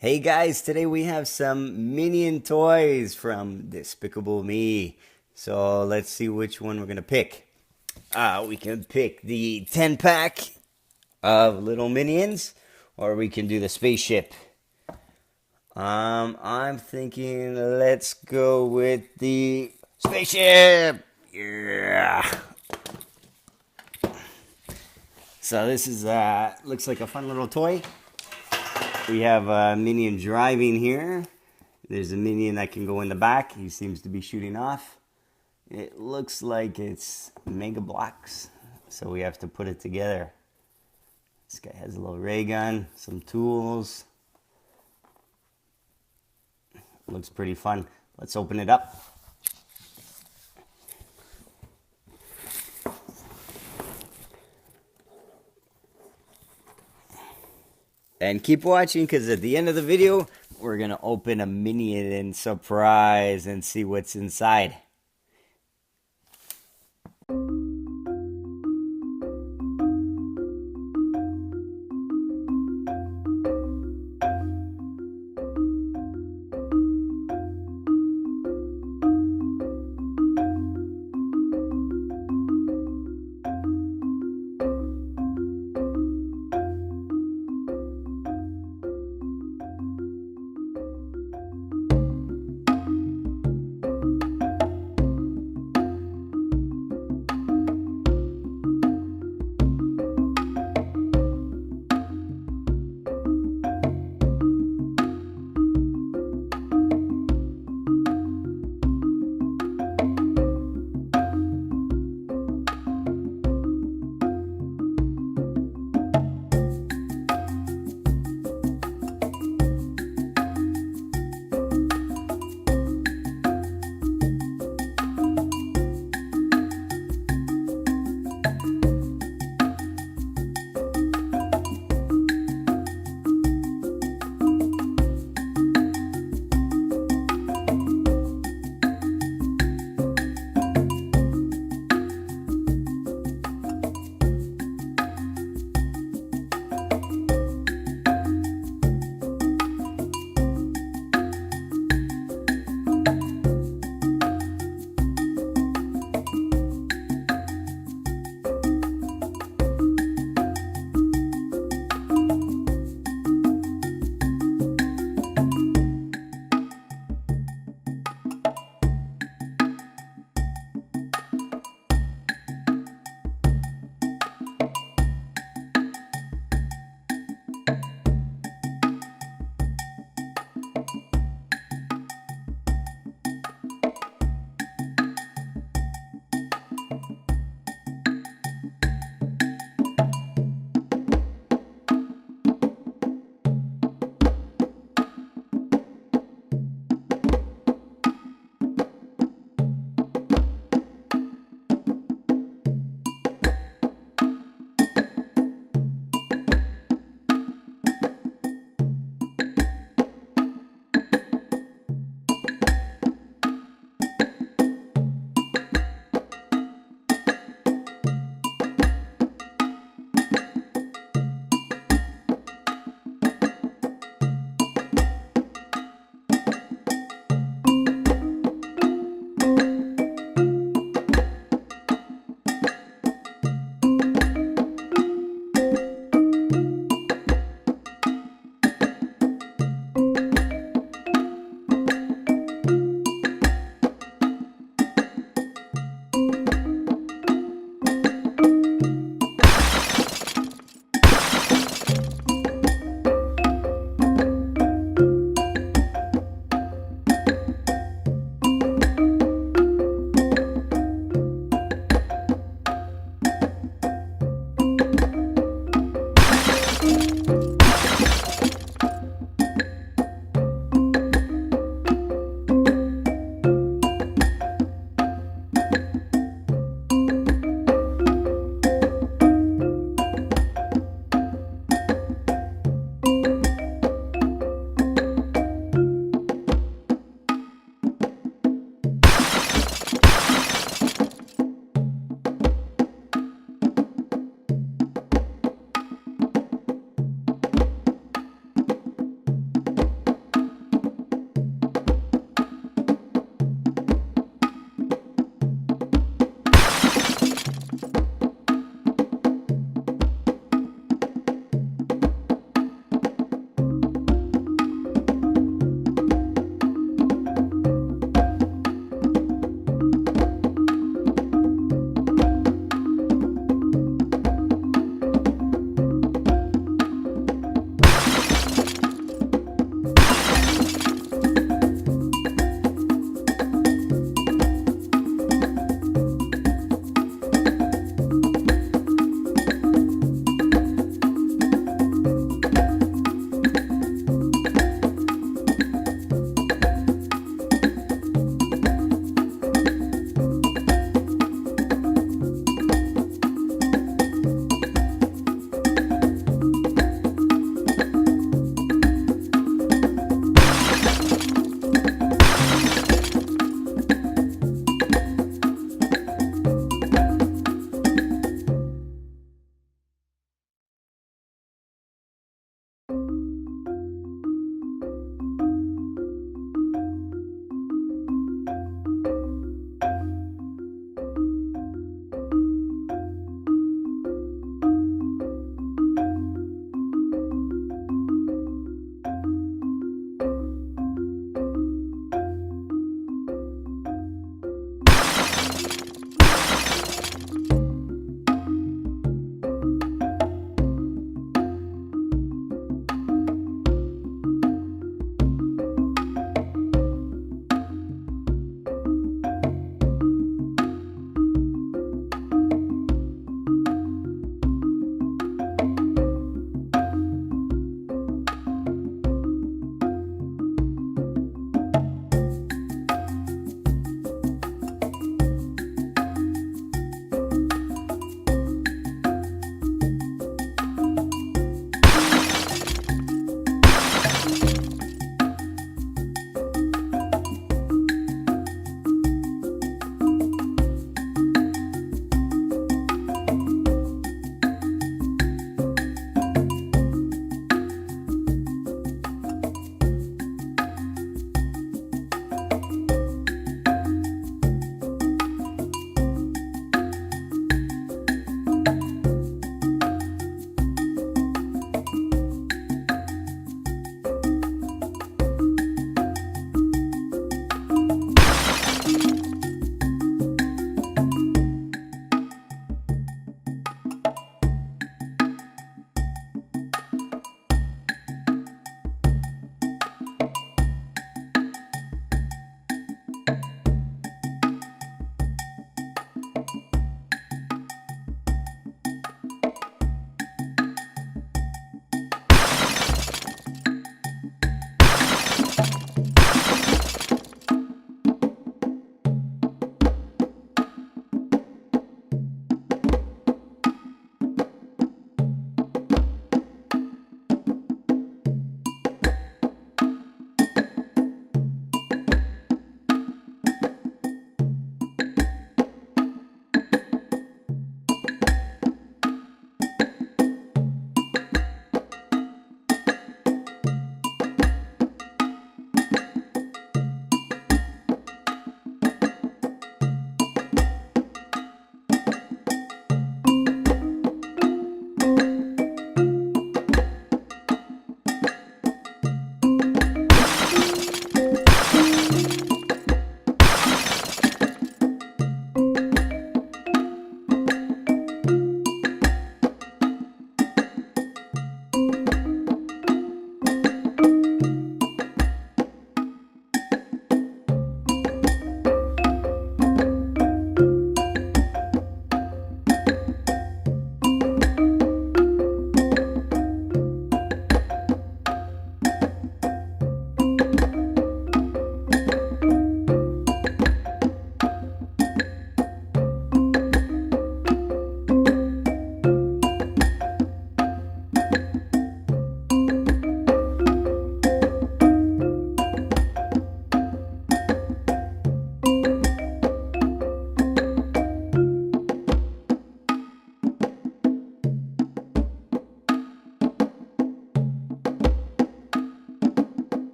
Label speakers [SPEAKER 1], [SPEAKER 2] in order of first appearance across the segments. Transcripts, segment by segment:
[SPEAKER 1] Hey guys, today we have some Minion toys from Despicable Me. So let's see which one we're gonna pick. We can pick the 10-pack of little Minions, or we can do the spaceship. I'm thinking let's go with the spaceship. Yeah. So this is looks like a fun little toy. We have a Minion driving here. There's a Minion that can go in the back. He seems to be shooting off. It looks like it's Mega Bloks, so we have to put it together. This guy has a little ray gun, some tools. Looks pretty fun. Let's open it up. And keep watching, because at the end of the video, we're going to open a Minion surprise and see what's inside.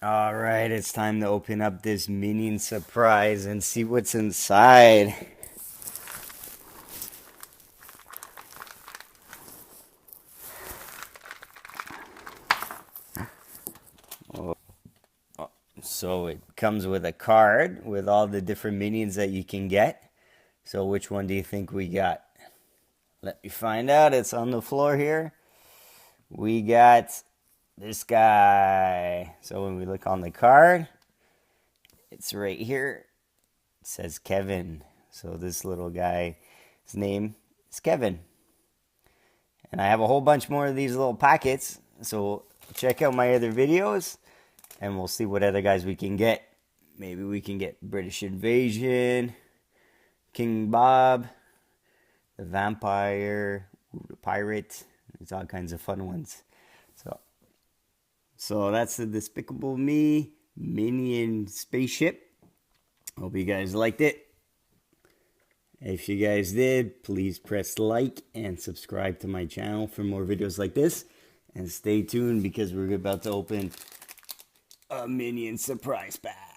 [SPEAKER 1] All right, it's time to open up this Minion surprise and see what's inside. So it comes with a card with all the different Minions that you can get. So which one do you think we got? Let me find out. It's on the floor here. We got this guy. So when we look on the card, it's right here. It says Kevin. So this little guy, his name is Kevin. And I have a whole bunch more of these little packets. So check out my other videos and we'll see what other guys we can get. Maybe we can get British Invasion, King Bob, the Vampire, the Pirate. There's all kinds of fun ones. So that's the Despicable Me Minion Spaceship. Hope you guys liked it. If you guys did, please press like and subscribe to my channel for more videos like this. And stay tuned because we're about to open a Minion surprise pack.